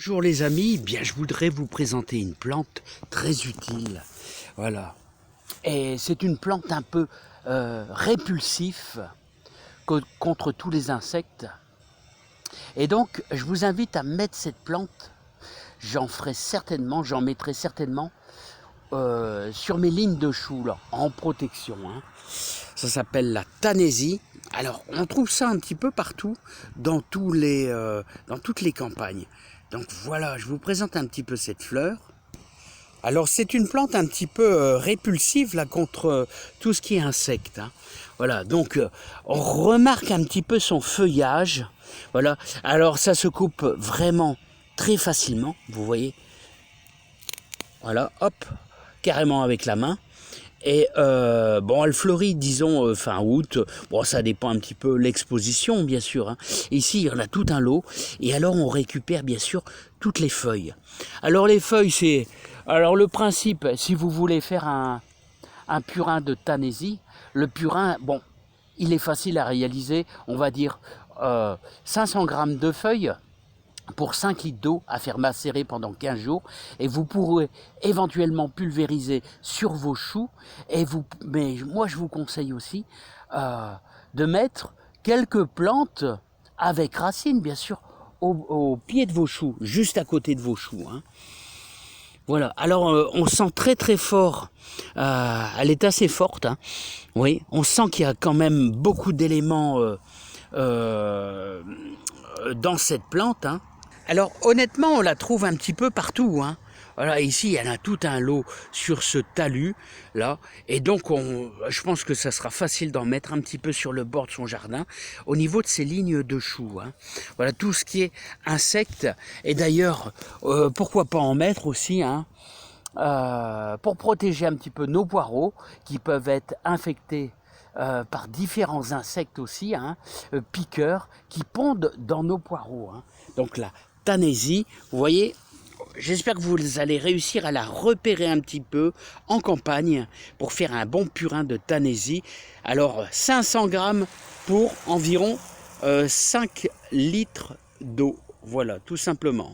Bonjour les amis, bien je voudrais vous présenter une plante très utile. Voilà. Et c'est une plante un peu répulsive contre tous les insectes. Et donc je vous invite à mettre cette plante, j'en mettrai certainement sur mes lignes de choux là, en protection. Ça s'appelle la Tanésie. Alors, on trouve ça un petit peu partout dans toutes les campagnes. Donc voilà, je vous présente un petit peu cette fleur. Alors, c'est une plante un petit peu répulsive là, contre tout ce qui est insectes. Voilà, donc on remarque un petit peu son feuillage. Voilà, alors ça se coupe vraiment très facilement, vous voyez. Voilà, hop, carrément avec la main. Et bon, elle fleurit, disons, fin août. Bon, ça dépend un petit peu l'exposition, bien sûr. Ici, il y en a tout un lot. Et alors, on récupère, bien sûr, toutes les feuilles. Alors, les feuilles, c'est... Alors, le principe, si vous voulez faire un purin de Tanésie, le purin, bon, il est facile à réaliser. On va dire 500 grammes de feuilles pour 5 litres d'eau à faire macérer pendant 15 jours et vous pourrez éventuellement pulvériser sur vos choux mais moi je vous conseille aussi de mettre quelques plantes avec racines bien sûr au pied de vos choux, juste à côté de vos choux. Voilà, alors on sent très très fort, elle est assez forte, oui, on sent qu'il y a quand même beaucoup d'éléments dans cette plante. Alors honnêtement, on la trouve un petit peu partout. Voilà, ici, il y en a tout un lot sur ce talus là, et donc je pense que ça sera facile d'en mettre un petit peu sur le bord de son jardin, au niveau de ses lignes de choux. Voilà, tout ce qui est insectes, et d'ailleurs, pourquoi pas en mettre aussi, pour protéger un petit peu nos poireaux qui peuvent être infectés par différents insectes aussi, piqueurs, qui pondent dans nos poireaux. Donc la Tanésie, vous voyez, j'espère que vous allez réussir à la repérer un petit peu en campagne pour faire un bon purin de Tanésie. Alors 500 grammes pour environ 5 litres d'eau. Voilà, tout simplement.